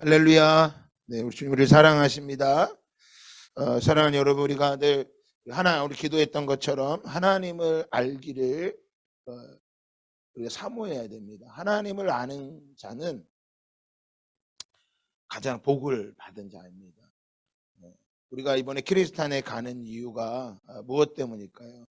할렐루야. 네, 우리 주님 우리를 사랑하십니다. 사랑하는 여러분, 우리가 늘 우리 기도했던 것처럼 하나님을 알기를 우리가 사모해야 됩니다. 하나님을 아는 자는 가장 복을 받은 자입니다. 우리가 이번에 키리스탄에 가는 이유가 무엇 때문일까요?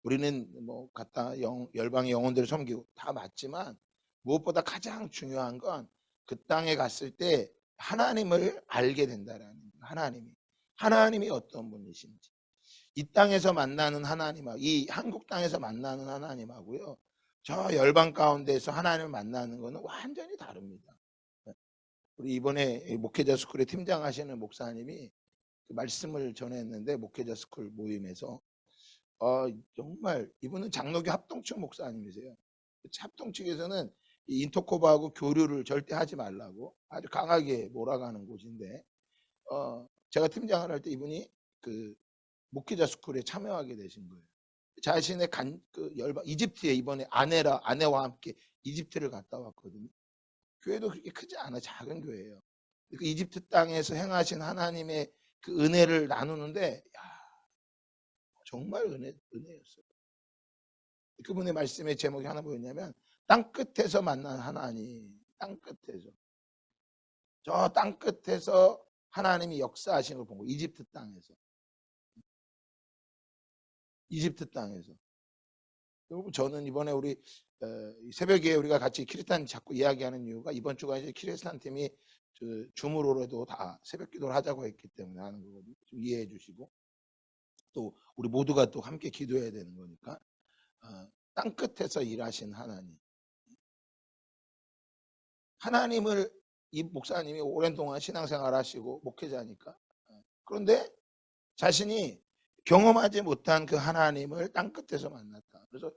우리는 뭐 갖다 열방의 영혼들을 섬기고 다 맞지만 무엇보다 가장 중요한 건 그 땅에 갔을 때 하나님을 알게 된다라는 거예요. 하나님이 어떤 분이신지, 이 땅에서 만나는 하나님하고 이 한국 땅에서 만나는 하나님하고요, 저 열방 가운데서 하나님을 만나는 것은 완전히 다릅니다. 우리 이번에 목회자 스쿨의 팀장하시는 목사님이 그 말씀을 전했는데, 목회자 스쿨 모임에서 정말 이분은 장로교 합동측 목사님이세요. 합동측에서는 이 인터코바하고 교류를 절대 하지 말라고 아주 강하게 몰아가는 곳인데, 제가 팀장을 할 때 이분이 그 목회자 스쿨에 참여하게 되신 거예요. 자신의 이집트에 이번에 아내와 함께 이집트를 갔다 왔거든요. 교회도 그렇게 크지 않아, 작은 교회예요. 그 이집트 땅에서 행하신 하나님의 그 은혜를 나누는데, 정말 은혜였어요. 그분의 말씀의 제목이 하나 뭐였냐면, 땅끝에서 만난 하나님. 땅끝에서, 저 땅끝에서 하나님이 역사하신 걸 본 거예요. 이집트 땅에서. 그리고 저는 이번에 우리 새벽에 우리가 같이 키리스탄 자꾸 이야기하는 이유가, 이번 주가 이제 키리스탄 팀이 줌으로라도 다 새벽 기도를 하자고 했기 때문에 하는 거거든요. 좀 이해해 주시고, 또 우리 모두가 또 함께 기도해야 되는 거니까. 땅끝에서 일하신 하나님을 이 목사님이 오랜 동안 신앙생활 하시고 목회자니까, 그런데 자신이 경험하지 못한 그 하나님을 땅끝에서 만났다. 그래서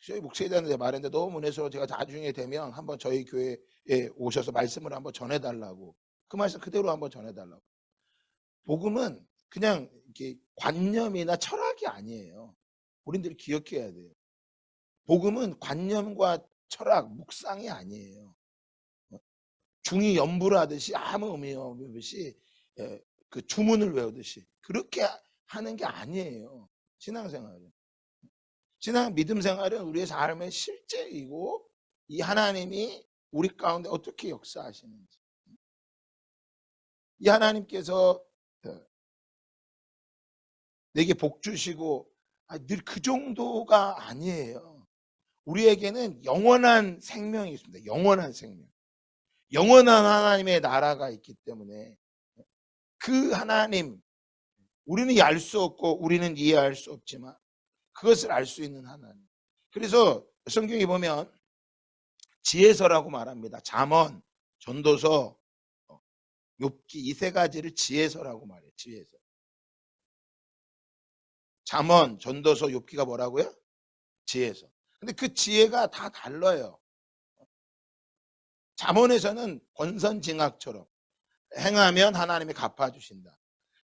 저희 목회자한테 말했는데 너무 은혜스러워. 제가 나중에 되면 한번 저희 교회에 오셔서 말씀을 한번 전해달라고, 그 말씀 그대로 한번 전해달라고. 복음은 그냥 이렇게 관념이나 철학이 아니에요. 우리들이 기억해야 돼요. 복음은 관념과 철학, 묵상이 아니에요. 중이 연불하듯이 아무 의미 없이 그 주문을 외우듯이 그렇게 하는 게 아니에요. 신앙생활은. 믿음 생활은 우리의 삶의 실제이고, 이 하나님이 우리 가운데 어떻게 역사하시는지, 이 하나님께서 내게 복 주시고 늘 그 정도가 아니에요. 우리에게는 영원한 생명이 있습니다. 영원한 생명. 영원한 하나님의 나라가 있기 때문에 그 하나님, 우리는 알 수 없고 우리는 이해할 수 없지만 그것을 알 수 있는 하나님. 그래서 성경에 보면 지혜서라고 말합니다. 잠언, 전도서, 욥기, 이 세 가지를 지혜서라고 말해요. 지혜서. 잠언, 전도서, 욥기가 뭐라고요? 지혜서. 근데 그 지혜가 다 달라요. 잠언에서는 권선징악처럼 행하면 하나님이 갚아주신다.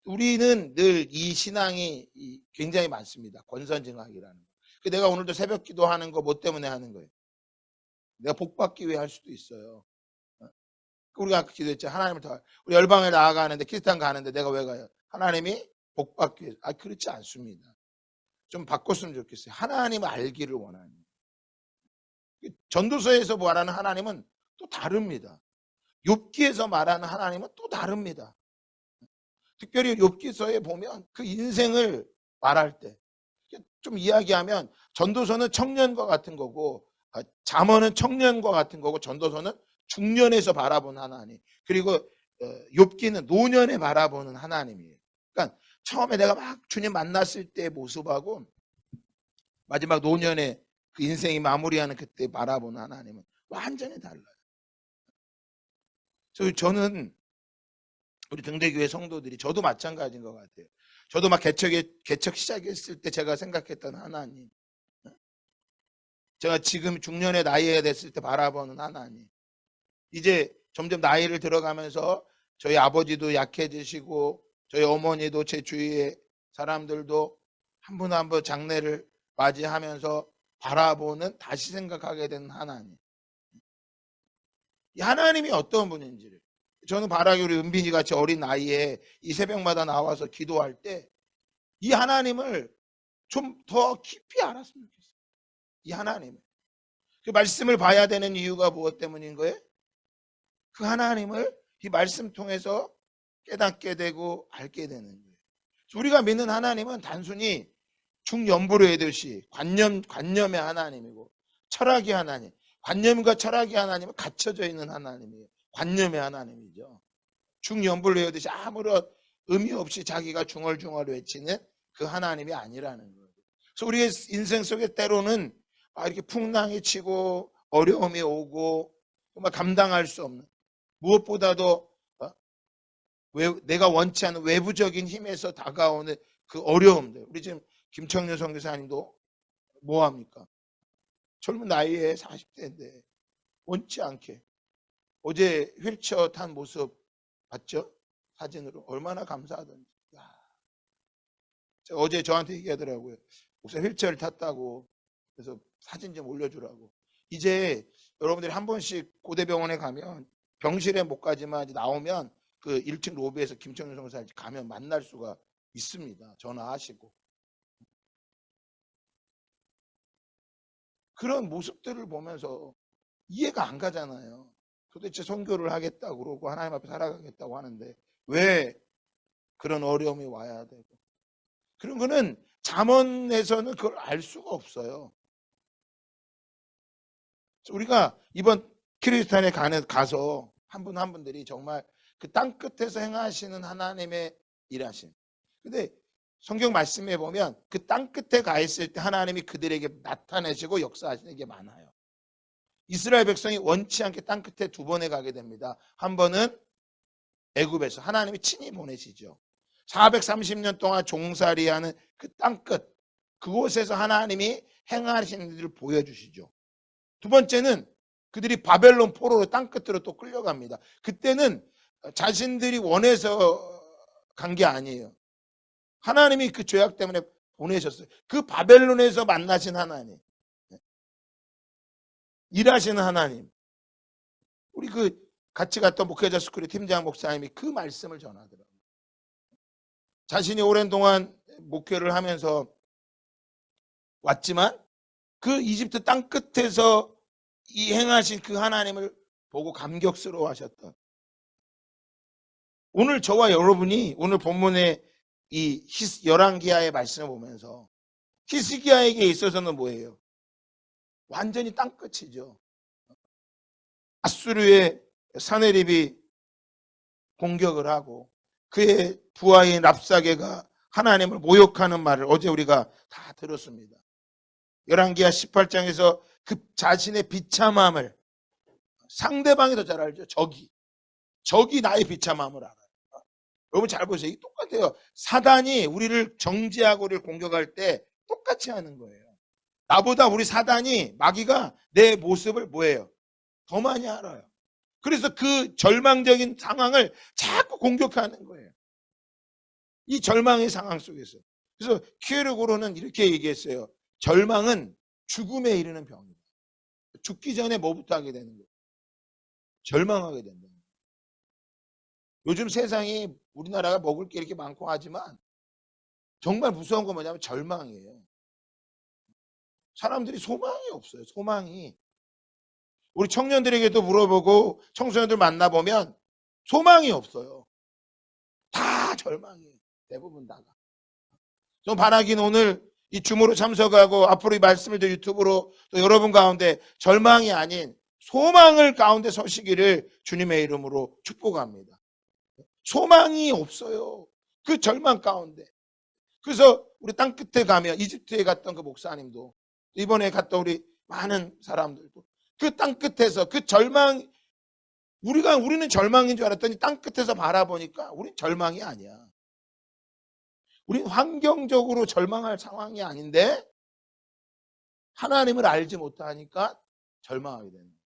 우리는 늘 이 신앙이 굉장히 많습니다. 권선징악이라는 거. 내가 오늘도 새벽 기도하는 거 뭐 때문에 하는 거예요? 내가 복 받기 위해 할 수도 있어요. 우리가 아까 기도했죠. 하나님을 더, 우리 열방에 나아가는데, 키리스탄 가는데 내가 왜 가요? 하나님이 복 받기 위해. 그렇지 않습니다. 좀 바꿨으면 좋겠어요. 하나님을 알기를 원하는. 전도서에서 말하는 하나님은 또 다릅니다. 욥기에서 말하는 하나님은 또 다릅니다. 특별히 욥기서에 보면 그 인생을 말할 때 좀 이야기하면, 전도서는 청년과 같은 거고, 잠언은 청년과 같은 거고, 전도서는 중년에서 바라본 하나님, 그리고 욥기는 노년에 바라보는 하나님이에요. 그러니까 처음에 내가 막 주님 만났을 때의 모습하고 마지막 노년에 그 인생이 마무리하는 그때 바라보는 하나님은 완전히 달라요. 저는 우리 등대교회 성도들이, 저도 마찬가지인 것 같아요. 저도 막 개척 시작했을 때 제가 생각했던 하나님, 제가 지금 중년의 나이에 됐을 때 바라보는 하나님, 이제 점점 나이를 들어가면서 저희 아버지도 약해지시고 저희 어머니도, 제 주위의 사람들도 한 분 한 분 장례를 맞이하면서 바라보는, 다시 생각하게 된 하나님. 이 하나님이 어떤 분인지를, 저는 바라기 우리 은빈이 같이 어린 나이에 이 새벽마다 나와서 기도할 때 이 하나님을 좀 더 깊이 알았으면 좋겠어요. 이 하나님을. 그 말씀을 봐야 되는 이유가 무엇 때문인 거예요? 그 하나님을 이 말씀 통해서 깨닫게 되고 알게 되는 거예요. 우리가 믿는 하나님은 단순히 중연부로의 듯이 관념의 하나님이고 철학의 하나님, 관념과 철학의 하나님은 갖춰져 있는 하나님이에요. 관념의 하나님이죠. 중연부로의 듯이 아무런 의미 없이 자기가 중얼중얼 외치는 그 하나님이 아니라는 거예요. 그래서 우리의 인생 속에 때로는 이렇게 풍랑이 치고 어려움이 오고 정말 감당할 수 없는, 무엇보다도 내가 원치 않는 외부적인 힘에서 다가오는 그 어려움들. 우리 지금 김청년 선교사님도 뭐합니까? 젊은 나이에 40대인데 원치 않게 어제 휠체어 탄 모습 봤죠? 사진으로. 얼마나 감사하던지. 어제 저한테 얘기하더라고요. 목사님 휠체어를 탔다고. 그래서 사진 좀 올려주라고. 이제 여러분들이 한 번씩 고대병원에 가면 병실에 못 가지만 나오면 그 1층 로비에서 김청년 선교사 가면 만날 수가 있습니다. 전화하시고. 그런 모습들을 보면서 이해가 안 가잖아요. 도대체 선교를 하겠다고 그러고 하나님 앞에 살아가겠다고 하는데 왜 그런 어려움이 와야 되고. 그런 거는 잠언에서는 그걸 알 수가 없어요. 우리가 이번 키르기스탄에 가서 한 분 한 분들이 정말 그 땅 끝에서 행하시는 하나님의 일하심. 근데 성경 말씀에 보면 그 땅 끝에 가 있을 때 하나님이 그들에게 나타내시고 역사하시는 게 많아요. 이스라엘 백성이 원치 않게 땅 끝에 두 번에 가게 됩니다. 한 번은 애굽에서 하나님이 친히 보내시죠. 430년 동안 종살이하는 그 땅 끝, 그곳에서 하나님이 행하시는 일을 보여주시죠. 두 번째는 그들이 바벨론 포로로 땅 끝으로 또 끌려갑니다. 그때는 자신들이 원해서 간 게 아니에요. 하나님이 그 죄악 때문에 보내셨어요. 그 바벨론에서 만나신 하나님, 일하시는 하나님. 우리 그 같이 갔던 목회자 스쿨의 팀장 목사님이 그 말씀을 전하더라고요. 자신이 오랜 동안 목회를 하면서 왔지만 그 이집트 땅 끝에서 이 행하신 그 하나님을 보고 감격스러워 하셨던. 오늘 저와 여러분이 오늘 본문의 이 열왕기하의 말씀을 보면서 히스기야에게 있어서는 뭐예요? 완전히 땅 끝이죠. 아수르의 사네립이 공격을 하고 그의 부하인 랍사게가 하나님을 모욕하는 말을 어제 우리가 다 들었습니다. 열왕기하 18장에서 그 자신의 비참함을 상대방이 더 잘 알죠. 적이 나의 비참함을 알아요. 여러분 잘 보세요. 이 똑같아요. 사단이 우리를 정죄하고 우리를 공격할 때 똑같이 하는 거예요. 나보다 우리 사단이 마귀가 내 모습을 뭐예요? 더 많이 알아요. 그래서 그 절망적인 상황을 자꾸 공격하는 거예요. 이 절망의 상황 속에서. 그래서 키에르고르는 이렇게 얘기했어요. 절망은 죽음에 이르는 병이다. 죽기 전에 뭐부터 하게 되는 거예요? 절망하게 된다. 요즘 세상이 우리나라가 먹을 게 이렇게 많고 하지만 정말 무서운 건 뭐냐면 절망이에요. 사람들이 소망이 없어요. 소망이. 우리 청년들에게도 물어보고 청소년들 만나보면 소망이 없어요. 다 절망이에요. 대부분 다가. 좀 바라기는 오늘 이 주모로 참석하고 앞으로 이 말씀을 또 유튜브로 또 여러분 가운데 절망이 아닌 소망을 가운데 서시기를 주님의 이름으로 축복합니다. 소망이 없어요. 그 절망 가운데. 그래서 우리 땅 끝에 가면 이집트에 갔던 그 목사님도 이번에 갔던 우리 많은 사람들도 그 땅 끝에서 그 절망, 우리는 절망인 줄 알았더니 땅 끝에서 바라보니까 우린 절망이 아니야. 우린 환경적으로 절망할 상황이 아닌데 하나님을 알지 못하니까 절망하게 되는 거예요.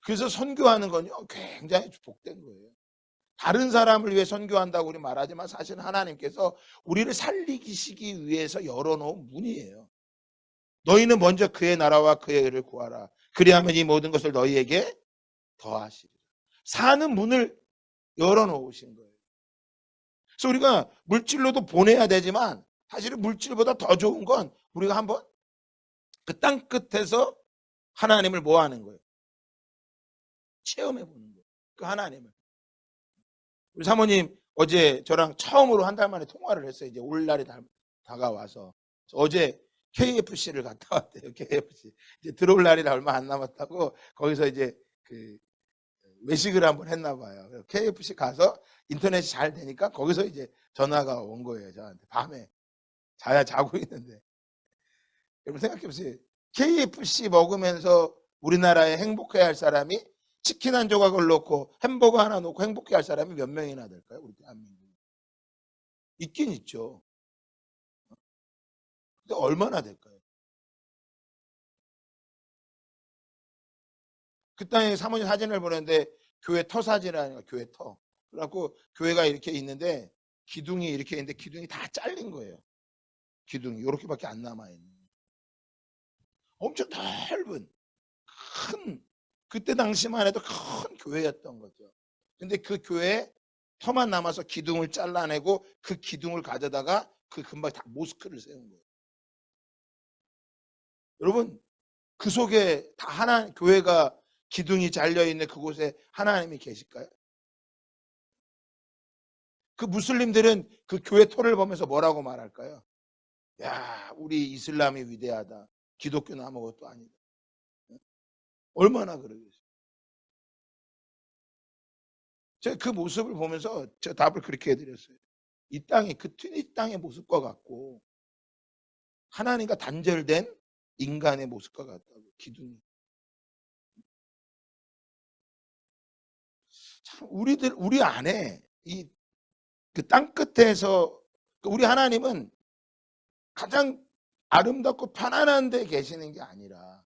그래서 선교하는 건요 굉장히 복된 거예요. 다른 사람을 위해 선교한다고 우리 말하지만 사실은 하나님께서 우리를 살리시기 위해서 열어놓은 문이에요. 너희는 먼저 그의 나라와 그의 의를 구하라. 그리하면 이 모든 것을 너희에게 더하시리라. 사는 문을 열어놓으신 거예요. 그래서 우리가 물질로도 보내야 되지만 사실은 물질보다 더 좋은 건 우리가 한번 그 땅 끝에서 하나님을 뭐 하는 거예요? 체험해 보는 거예요. 그 하나님을. 우리 사모님 어제 저랑 처음으로 한 달 만에 통화를 했어요. 이제 올 날이 다가와서. 어제 KFC를 갔다 왔대요. KFC. 이제 들어올 날이 얼마 안 남았다고 거기서 이제 그 외식을 한번 했나 봐요. KFC 가서 인터넷이 잘 되니까 거기서 이제 전화가 온 거예요. 저한테. 밤에. 자고 있는데. 여러분 생각해 보세요. KFC 먹으면서 우리나라에 행복해야 할 사람이 치킨 한 조각을 넣고 햄버거 하나 넣고 행복해 할 사람이 몇 명이나 될까요? 우리 대한민국. 있긴 있죠. 근데 얼마나 될까요? 그 땅에 사모님 사진을 보냈는데 교회 터 사진이라니까 교회 터. 그래갖고 교회가 이렇게 있는데 기둥이 이렇게 있는데 기둥이 다 잘린 거예요. 기둥이 이렇게밖에 안 남아있는. 엄청 넓은 큰 그때 당시만 해도 큰 교회였던 거죠. 근데 그 교회에 터만 남아서 기둥을 잘라내고 그 기둥을 가져다가 그 금방 다 모스크를 세운 거예요. 여러분 그 속에 다 하나 교회가 기둥이 잘려있는 그곳에 하나님이 계실까요? 그 무슬림들은 그 교회 토를 보면서 뭐라고 말할까요? 야, 우리 이슬람이 위대하다. 기독교는 아무것도 아니다. 얼마나 그러겠어요. 제가 그 모습을 보면서 제가 답을 그렇게 해드렸어요. 이 땅이 그 튀니 땅의 모습과 같고 하나님과 단절된 인간의 모습과 같다고. 기둥이. 참 우리 안에 이 그 땅 끝에서 우리 하나님은 가장 아름답고 편안한 데 계시는 게 아니라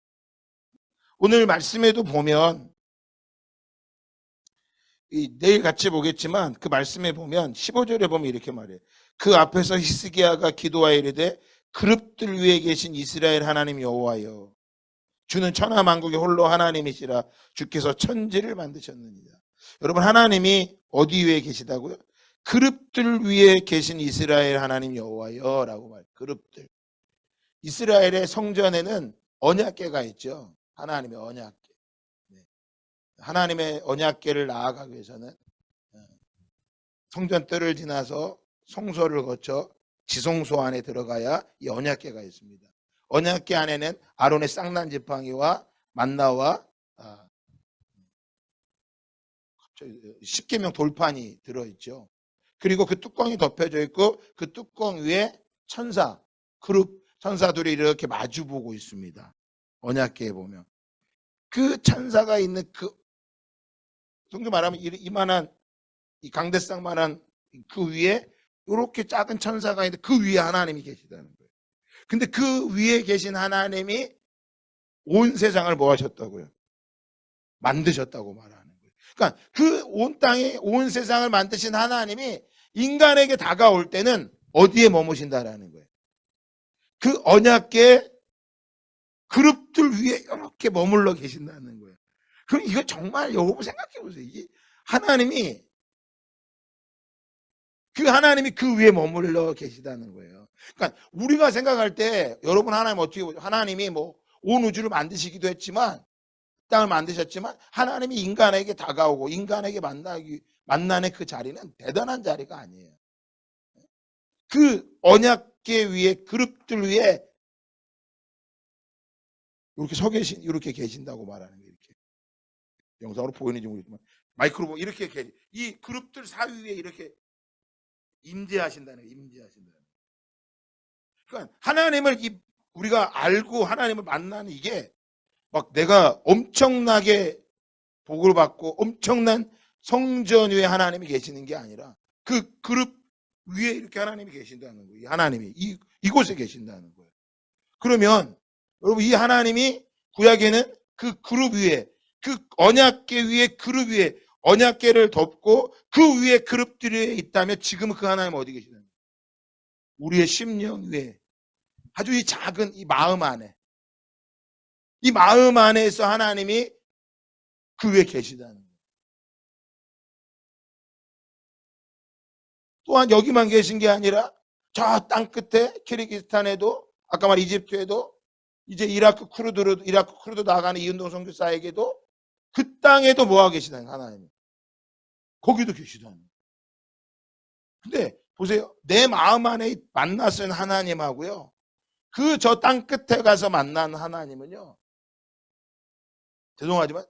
오늘 말씀에도 보면 내일 같이 보겠지만 그 말씀에 보면 15절에 보면 이렇게 말해요. 그 앞에서 히스기야가 기도하여 이르되 그룹들 위에 계신 이스라엘 하나님 여호와여 주는 천하 만국의 홀로 하나님이시라 주께서 천지를 만드셨느니라. 여러분 하나님이 어디 위에 계시다고요? 그룹들 위에 계신 이스라엘 하나님 여호와여 라고 말해요. 그룹들. 이스라엘의 성전에는 언약궤가 있죠. 하나님의 언약궤. 하나님의 언약궤를 나아가기 위해서는 성전뜰을 지나서 성소를 거쳐 지성소 안에 들어가야 이 언약궤가 있습니다. 언약궤 안에는 아론의 쌍난 지팡이와 만나와 십계명 돌판이 들어있죠. 그리고 그 뚜껑이 덮여져 있고 그 뚜껑 위에 천사, 그룹 천사들이 이렇게 마주보고 있습니다. 언약궤에 보면 그 천사가 있는 그 성경 말하면 이만한 이 강대상만한 그 위에 이렇게 작은 천사가 있는데 그 위에 하나님이 계시다는 거예요. 근데 그 위에 계신 하나님이 온 세상을 뭐 하셨다고요? 만드셨다고 말하는 거예요. 그러니까 그 온 땅에 온 세상을 만드신 하나님이 인간에게 다가올 때는 어디에 머무신다라는 거예요. 그 언약궤 그룹들 위에 이렇게 머물러 계신다는 거예요. 그럼 이거 정말 여러분 생각해 보세요. 하나님이 그 위에 머물러 계시다는 거예요. 그러니까 우리가 생각할 때 여러분 하나님 어떻게 보죠? 하나님이 뭐 온 우주를 만드시기도 했지만 땅을 만드셨지만 하나님이 인간에게 다가오고 인간에게 만나는 그 자리는 대단한 자리가 아니에요. 그 언약궤 위에 그룹들 위에 이렇게 계신다고 말하는 거예요. 이렇게 영상으로 보이는지 모르겠지만 마이크로 보면 이렇게 이 그룹들 사이 위에 이렇게 임재하신다는 거예요. 임재하신다는 거예요. 그러니까 하나님을 우리가 알고 하나님을 만나는 이게 막 내가 엄청나게 복을 받고 엄청난 성전 위에 하나님이 계시는 게 아니라 그 그룹 위에 이렇게 하나님이 계신다는 거예요. 하나님이 이곳에 계신다는 거예요. 그러면 여러분 이 하나님이 구약에는 그 그룹 위에 그 언약궤 위에 그룹 위에 언약궤를 덮고 그 위에 그룹들이 있다면 지금은 그 하나님 어디 계시나요? 우리의 심령 위에 아주 이 작은 이 마음 안에 이 마음 안에서 하나님이 그 위에 계시다는 거예요. 또한 여기만 계신 게 아니라 저 땅 끝에 키르기스탄에도, 아까 말 이집트에도, 이제 이라크 쿠르드 나가는 이은동 선교사에게도 그 땅에도 뭐하고 계시다는 거예요, 하나님이. 거기도 계시다는 거예요. 근데 보세요. 내 마음 안에 만나신 하나님하고요, 그 저 땅 끝에 가서 만난 하나님은요, 죄송하지만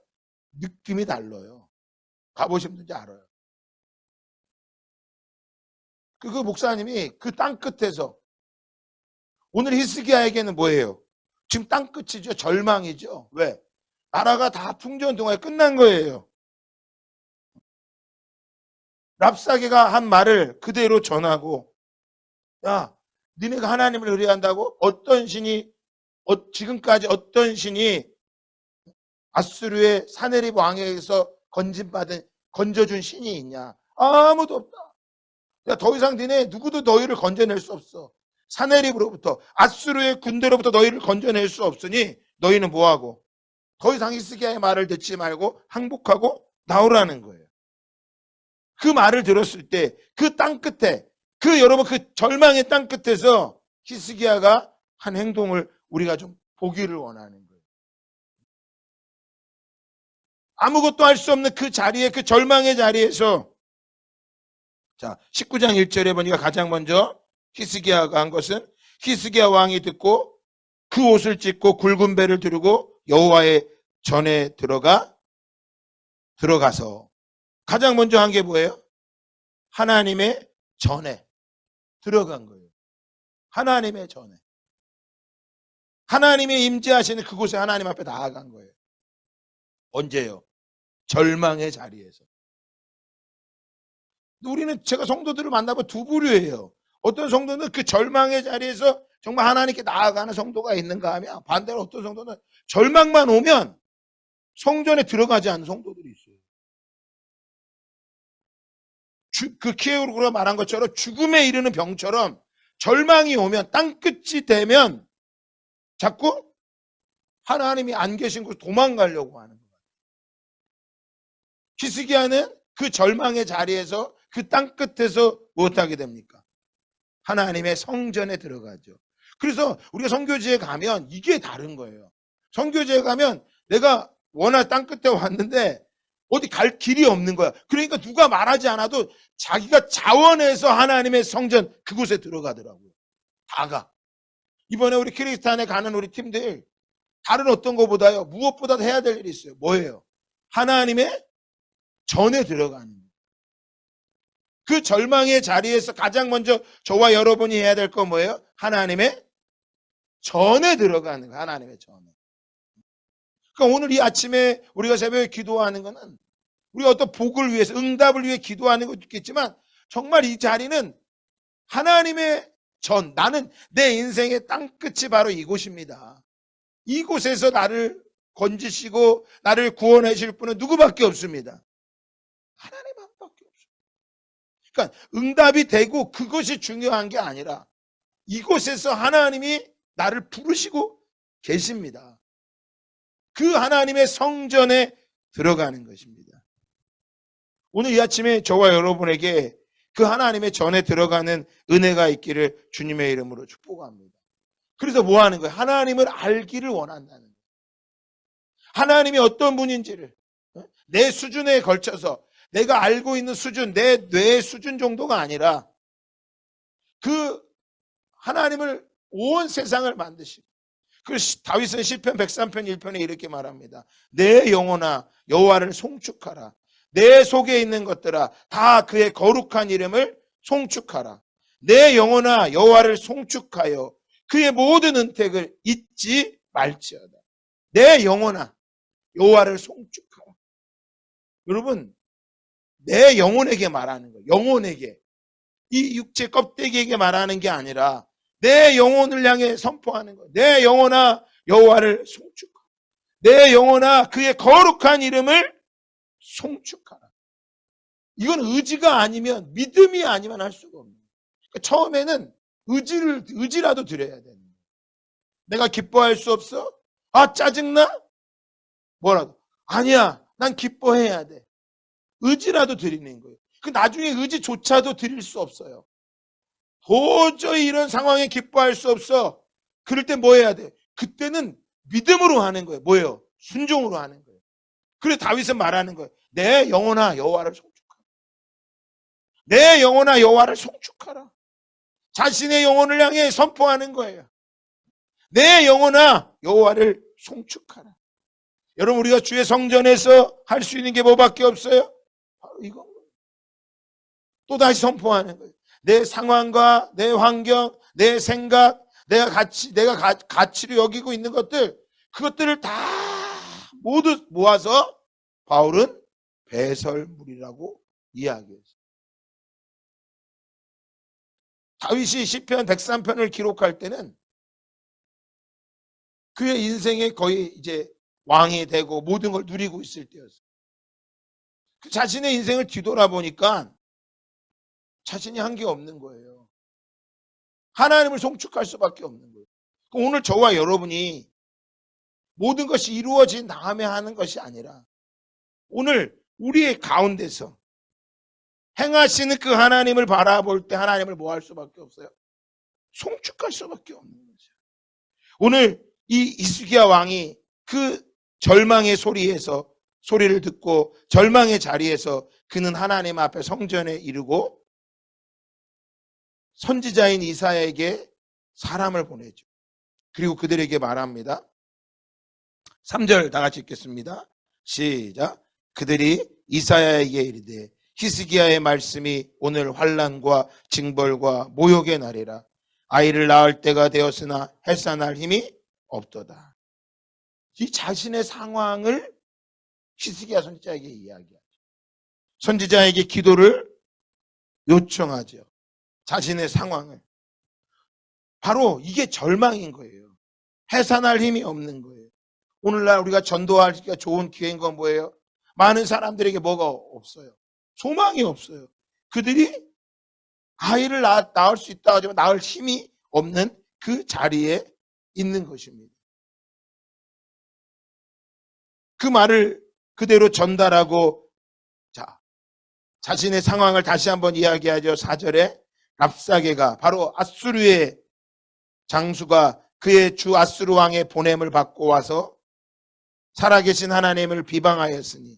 느낌이 달라요. 가보신 분인지 알아요. 그 목사님이 그 땅 끝에서, 오늘 히스기야에게는 뭐예요? 지금 땅 끝이죠. 절망이죠. 왜? 나라가 다 풍전등화에 끝난 거예요. 랍사게가 한 말을 그대로 전하고, 야, 니네가 하나님을 의뢰한다고? 어떤 신이, 지금까지 어떤 신이 아수르의 사네립 왕에게서 건져준 신이 있냐? 아무도 없다. 야, 더 이상 니네 누구도 너희를 건져낼 수 없어. 사네립으로부터, 아수르의 군대로부터 너희를 건져낼 수 없으니 너희는 뭐하고? 더 이상 히스기야의 말을 듣지 말고 항복하고 나오라는 거예요. 그 말을 들었을 때 그 땅 끝에, 여러분 그 절망의 땅 끝에서 히스기야가 한 행동을 우리가 좀 보기를 원하는 거예요. 아무것도 할 수 없는 그 자리에, 그 절망의 자리에서, 자, 19장 1절에 보니까 가장 먼저 히스기야가 한 것은, 히스기야 왕이 듣고 그 옷을 찢고 굵은 배를 두르고 여호와의 전에 들어가서 가장 먼저 한 게 뭐예요? 하나님의 전에 들어간 거예요. 하나님의 전에. 하나님의 임재하시는 그곳에 하나님 앞에 나아간 거예요. 언제요? 절망의 자리에서. 우리는, 제가 성도들을 만나본 두 부류예요. 어떤 성도는 그 절망의 자리에서 정말 하나님께 나아가는 성도가 있는가 하면, 반대로 어떤 성도는 절망만 오면 성전에 들어가지 않는 성도들이 있어요. 그 키에우르가 말한 것처럼 죽음에 이르는 병처럼 절망이 오면, 땅끝이 되면 자꾸 하나님이 안 계신 곳 도망가려고 하는 거예요. 히스기야는 그 절망의 자리에서, 그 땅끝에서 무엇하게 됩니까? 하나님의 성전에 들어가죠. 그래서 우리가 선교지에 가면 이게 다른 거예요. 선교지에 가면 내가 워낙 땅끝에 왔는데 어디 갈 길이 없는 거야. 그러니까 누가 말하지 않아도 자기가 자원해서 하나님의 성전 그곳에 들어가더라고요. 다가. 이번에 우리 키르기스탄에 가는 우리 팀들, 다른 어떤 것보다요, 무엇보다 해야 될 일이 있어요. 뭐예요? 하나님의 전에 들어가는 거예요. 그 절망의 자리에서 가장 먼저 저와 여러분이 해야 될 건 뭐예요? 하나님의 전에 들어가는 거예요. 하나님의 전에. 그러니까 오늘 이 아침에 우리가 새벽에 기도하는 거는 우리가 어떤 복을 위해서, 응답을 위해 기도하는 것도 있겠지만, 정말 이 자리는 하나님의 전, 나는 내 인생의 땅끝이 바로 이곳입니다. 이곳에서 나를 건지시고 나를 구원하실 분은 누구밖에 없습니다. 하나님 한 밖에 없어요. 그러니까 응답이 되고 그것이 중요한 게 아니라 이곳에서 하나님이 나를 부르시고 계십니다. 그 하나님의 성전에 들어가는 것입니다. 오늘 이 아침에 저와 여러분에게 그 하나님의 전에 들어가는 은혜가 있기를 주님의 이름으로 축복합니다. 그래서 뭐 하는 거예요? 하나님을 알기를 원한다는 거예요. 하나님이 어떤 분인지를 내 수준에 걸쳐서, 내가 알고 있는 수준, 내 뇌의 수준 정도가 아니라 그 하나님을, 온 세상을 만드시고, 그 다윗은 시편 103편 1편에 이렇게 말합니다. 내 영혼아 여호와를 송축하라. 내 속에 있는 것들아 다 그의 거룩한 이름을 송축하라. 내 영혼아 여호와를 송축하여 그의 모든 은택을 잊지 말지어다. 내 영혼아 여호와를 송축하라. 여러분, 내 영혼에게 말하는 거예요. 영혼에게. 이 육체 껍데기에게 말하는 게 아니라 내 영혼을 향해 선포하는 거예요. 내 영혼아 여호와를 송축하라. 내 영혼아 그의 거룩한 이름을 송축하라. 이건 의지가 아니면, 믿음이 아니면 할 수가 없는 거예요. 그러니까 처음에는 의지라도 드려야 되는 거예요. 내가 기뻐할 수 없어? 아, 짜증나? 뭐라도. 아니야. 난 기뻐해야 돼. 의지라도 드리는 거예요. 그 나중에 의지조차도 드릴 수 없어요. 도저히 이런 상황에 기뻐할 수 없어. 그럴 때 뭐 해야 돼? 그때는 믿음으로 하는 거예요. 뭐예요? 순종으로 하는 거예요. 그래서 다윗은 말하는 거예요. 내 영혼아 여호와를 송축하라. 내 영혼아 여호와를 송축하라. 자신의 영혼을 향해 선포하는 거예요. 내 영혼아 여호와를 송축하라. 여러분, 우리가 주의 성전에서 할 수 있는 게 뭐밖에 없어요? 바로 이거. 또 다시 선포하는 거예요. 내 상황과 내 환경, 내 생각, 내가 가치로 여기고 있는 것들, 그것들을 다 모두 모아서 바울은 배설물이라고 이야기했어요. 다윗이 시편 103편을 기록할 때는 그의 인생에 거의 이제 왕이 되고 모든 걸 누리고 있을 때였어요. 그 자신의 인생을 뒤돌아보니까 자신이 한 게 없는 거예요. 하나님을 송축할 수밖에 없는 거예요. 오늘 저와 여러분이 모든 것이 이루어진 다음에 하는 것이 아니라 오늘 우리의 가운데서 행하시는 그 하나님을 바라볼 때 하나님을 뭐 할 수밖에 없어요? 송축할 수밖에 없는 거죠. 오늘 이 히스기야 왕이 그 절망의 소리를 듣고 절망의 자리에서 그는 하나님 앞에 성전에 이르고 선지자인 이사야에게 사람을 보내죠. 그리고 그들에게 말합니다. 3절 다 같이 읽겠습니다. 시작. 그들이 이사야에게 이르되 히스기야의 말씀이 오늘 환난과 징벌과 모욕의 날이라. 아이를 낳을 때가 되었으나 해산할 힘이 없도다. 이 자신의 상황을 히스기야 선지자에게 이야기하죠. 선지자에게 기도를 요청하죠. 자신의 상황을. 바로 이게 절망인 거예요. 해산할 힘이 없는 거예요. 오늘날 우리가 전도하기가 좋은 기회인 건 뭐예요? 많은 사람들에게 뭐가 없어요? 소망이 없어요. 그들이 아이를 낳을 수 있다 하지만 낳을 힘이 없는 그 자리에 있는 것입니다. 그 말을 그대로 전달하고 자신의 상황을 다시 한번 이야기하죠. 4절에 랍사게가 바로 아수르의 장수가 그의 주 아수르 왕의 보냄을 받고 와서 살아계신 하나님을 비방하였으니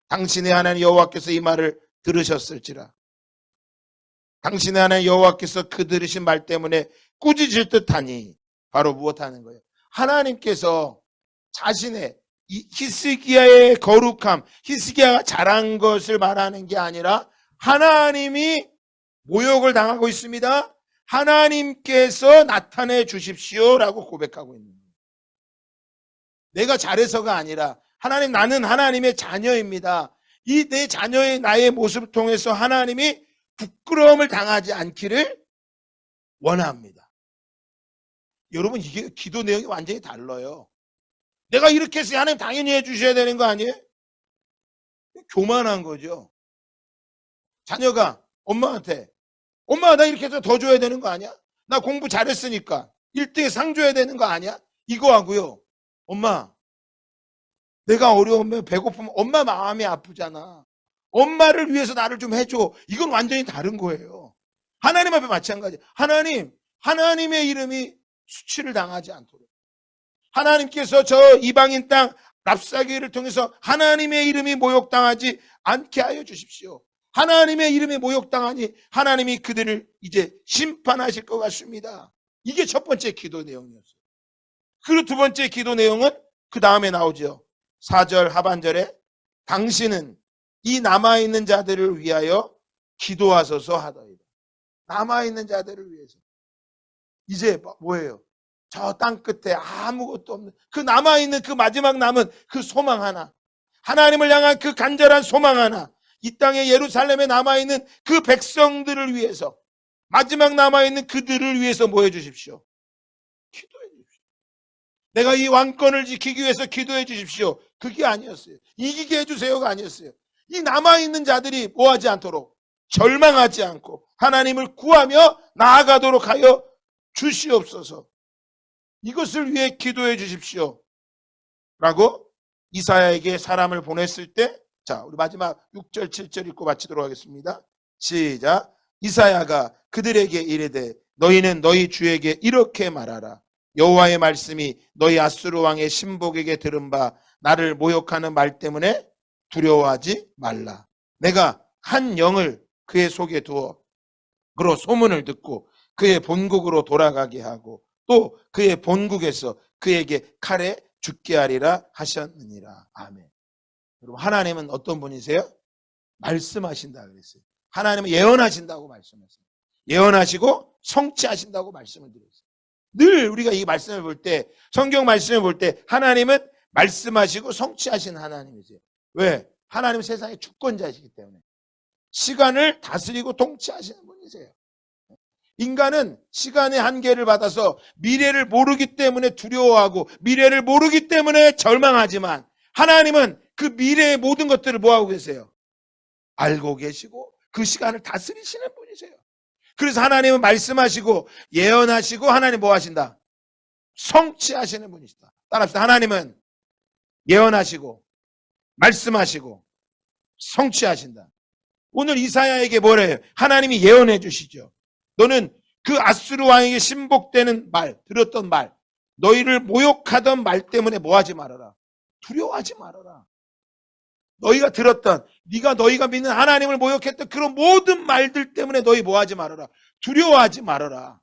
당신의 하나님 여호와께서 이 말을 들으셨을지라. 당신의 하나님 여호와께서 그 들으신 말 때문에 꾸짖을 듯하니 바로 무엇하는 거예요? 하나님께서 자신의 이 히스기야의 거룩함, 히스기야가 잘한 것을 말하는 게 아니라 하나님이 모욕을 당하고 있습니다. 하나님께서 나타내 주십시오라고 고백하고 있는 거예요. 내가 잘해서가 아니라 하나님, 나는 하나님의 자녀입니다. 이 내 자녀의 나의 모습을 통해서 하나님이 부끄러움을 당하지 않기를 원합니다. 여러분, 이게 기도 내용이 완전히 달라요. 내가 이렇게 해서 하나님 당연히 해주셔야 되는 거 아니에요? 교만한 거죠. 자녀가 엄마한테 엄마 나 이렇게 해서 더 줘야 되는 거 아니야? 나 공부 잘했으니까 1등에 상 줘야 되는 거 아니야? 이거 하고요. 엄마 내가 어려우면 배고프면 엄마 마음이 아프잖아. 엄마를 위해서 나를 좀 해줘. 이건 완전히 다른 거예요. 하나님 앞에 마찬가지. 하나님의 이름이 수치를 당하지 않도록 하나님께서 저 이방인 땅 랍사게를 통해서 하나님의 이름이 모욕당하지 않게 하여 주십시오. 하나님의 이름이 모욕당하니 하나님이 그들을 이제 심판하실 것 같습니다. 이게 첫 번째 기도 내용이었어요. 그리고 두 번째 기도 내용은 그 다음에 나오죠. 4절 하반절에 당신은 이 남아있는 자들을 위하여 기도하소서 하더이다. 남아있는 자들을 위해서. 이제 뭐예요? 저 땅 끝에 아무것도 없는 그 남아있는 그 마지막 남은 그 소망 하나, 하나님을 향한 그 간절한 소망 하나, 이 땅에 예루살렘에 남아있는 그 백성들을 위해서, 마지막 남아있는 그들을 위해서 뭐 해주십시오? 기도해 주십시오. 내가 이 왕권을 지키기 위해서 기도해 주십시오. 그게 아니었어요. 이기게 해주세요가 아니었어요. 이 남아있는 자들이 뭐하지 않도록, 절망하지 않고 하나님을 구하며 나아가도록 하여 주시옵소서. 이것을 위해 기도해 주십시오 라고 이사야에게 사람을 보냈을 때, 자, 우리 마지막 6절 7절 읽고 마치도록 하겠습니다. 시작. 이사야가 그들에게 이르되 너희는 너희 주에게 이렇게 말하라. 여호와의 말씀이 너희 아수르 왕의 신복에게 들은 바 나를 모욕하는 말 때문에 두려워하지 말라. 내가 한 영을 그의 속에 두어 그로 소문을 듣고 그의 본국으로 돌아가게 하고 또 그의 본국에서 그에게 칼에 죽게 하리라 하셨느니라. 아멘. 여러분, 하나님은 어떤 분이세요? 말씀하신다 그랬어요. 하나님은 예언하신다고 말씀하세요. 예언하시고 성취하신다고 말씀을 드렸어요. 늘 우리가 이 말씀을 볼 때, 성경 말씀을 볼 때 하나님은 말씀하시고 성취하시는 하나님이세요. 왜? 하나님은 세상의 주권자이시기 때문에. 시간을 다스리고 통치하시는 분이세요. 인간은 시간의 한계를 받아서 미래를 모르기 때문에 두려워하고 미래를 모르기 때문에 절망하지만, 하나님은 그 미래의 모든 것들을 뭐하고 계세요? 알고 계시고 그 시간을 다스리시는 분이세요. 그래서 하나님은 말씀하시고 예언하시고 하나님 뭐 하신다? 성취하시는 분이시다. 따라합시다. 하나님은 예언하시고 말씀하시고 성취하신다. 오늘 이사야에게 뭐래요? 하나님이 예언해 주시죠. 너는 그 아수르 왕에게 신복되는 말, 들었던 말, 너희를 모욕하던 말 때문에 뭐 하지 말아라. 두려워하지 말아라. 너희가 들었던, 너희가 믿는 하나님을 모욕했던 그런 모든 말들 때문에 너희 뭐 하지 말아라. 두려워하지 말아라.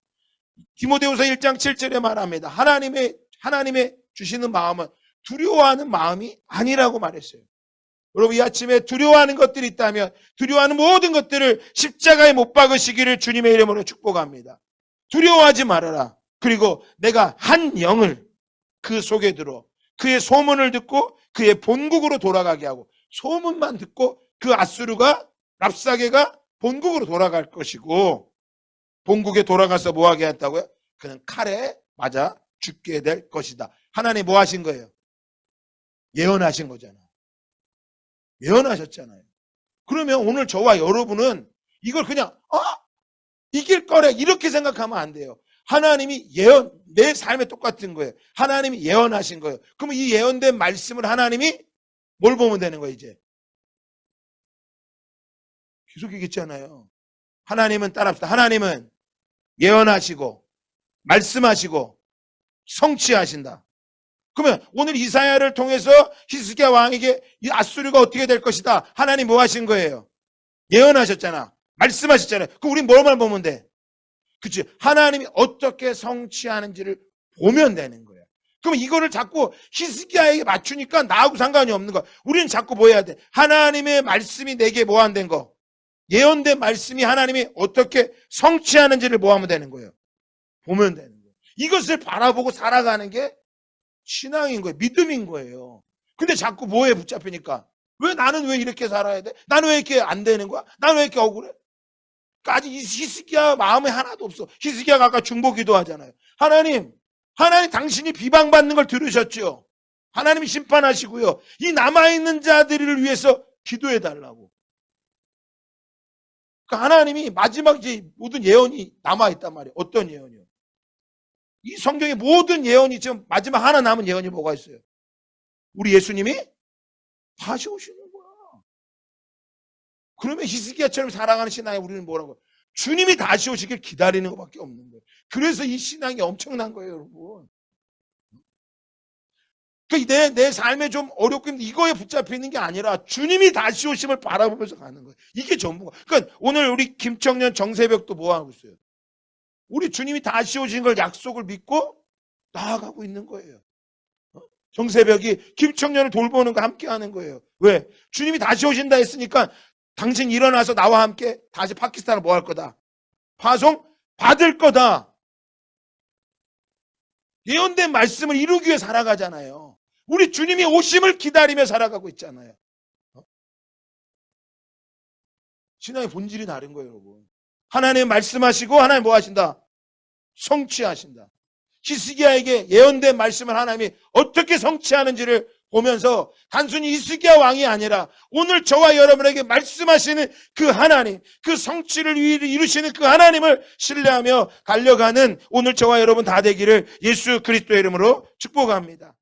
디모데후서 1장 7절에 말합니다. 하나님의 주시는 마음은 두려워하는 마음이 아니라고 말했어요. 여러분, 이 아침에 두려워하는 것들이 있다면 두려워하는 모든 것들을 십자가에 못 박으시기를 주님의 이름으로 축복합니다. 두려워하지 말아라. 그리고 내가 한 영을 그 속에 들어 그의 소문을 듣고 그의 본국으로 돌아가게 하고, 소문만 듣고 그 아수르가, 랍사게가 본국으로 돌아갈 것이고, 본국에 돌아가서 뭐 하게 했다고요? 그는 칼에 맞아 죽게 될 것이다. 하나님 뭐 하신 거예요? 예언하신 거잖아요. 예언하셨잖아요. 그러면 오늘 저와 여러분은 이걸 그냥 이길 거래 이렇게 생각하면 안 돼요. 하나님이 내 삶에 똑같은 거예요. 하나님이 예언하신 거예요. 그러면 이 예언된 말씀을 하나님이 뭘 보면 되는 거예요, 이제? 계속 얘기했잖아요. 하나님은, 따라합시다. 하나님은 예언하시고 말씀하시고 성취하신다. 그러면 오늘 이사야를 통해서 히스기야 왕에게 이 아수르가 어떻게 될 것이다. 하나님 뭐 하신 거예요? 예언하셨잖아. 말씀하셨잖아요. 그럼 우린 뭐만 보면 돼? 그치? 하나님이 어떻게 성취하는지를 보면 되는 거예요. 그럼 이거를 자꾸 히스기야에게 맞추니까 나하고 상관이 없는 거야. 우리는 자꾸 뭐 해야 돼? 하나님의 말씀이 내게 뭐 안 된 거? 예언된 말씀이 하나님이 어떻게 성취하는지를 뭐 하면 되는 거예요? 보면 되는 거예요. 이것을 바라보고 살아가는 게 신앙인 거예요. 믿음인 거예요. 근데 자꾸 뭐에 붙잡히니까? 나는 왜 이렇게 살아야 돼? 나는 왜 이렇게 안 되는 거야? 나는 왜 이렇게 억울해? 아직 히스기야 마음에 하나도 없어. 히스기야가 아까 중보기도 하잖아요. 하나님 당신이 비방받는 걸 들으셨죠? 하나님이 심판하시고요. 이 남아있는 자들을 위해서 기도해 달라고. 그러니까 하나님이 마지막 이제 모든 예언이 남아있단 말이에요. 어떤 예언이요? 이 성경의 모든 예언이 지금 마지막 하나 남은 예언이 뭐가 있어요? 우리 예수님이 다시 오시는 거야. 그러면 히스기야처럼 살아가는 신앙에 우리는 뭐라고? 주님이 다시 오시길 기다리는 것밖에 없는 거예요. 그래서 이 신앙이 엄청난 거예요, 여러분. 그러니까 내 삶에 좀 어렵고 이거에 붙잡히는 게 아니라 주님이 다시 오심을 바라보면서 가는 거예요. 이게 전부가. 그러니까 오늘 우리 김청년 정새벽도 뭐 하고 있어요? 우리 주님이 다시 오신 걸 약속을 믿고 나아가고 있는 거예요. 정새벽이 김청년을 돌보는 거 함께 하는 거예요. 왜? 주님이 다시 오신다 했으니까 당신 일어나서 나와 함께 다시 파키스탄을 뭐 할 거다? 파송 받을 거다. 예언된 말씀을 이루기 위해 살아가잖아요. 우리 주님이 오심을 기다리며 살아가고 있잖아요. 신앙의 본질이 다른 거예요, 여러분. 하나님 말씀하시고 하나님 뭐 하신다? 성취하신다. 히스기야에게 예언된 말씀을 하나님이 어떻게 성취하는지를 보면서 단순히 히스기야 왕이 아니라 오늘 저와 여러분에게 말씀하시는 그 하나님, 그 성취를 이루시는 그 하나님을 신뢰하며 달려가는 오늘 저와 여러분 다 되기를 예수 그리스도의 이름으로 축복합니다.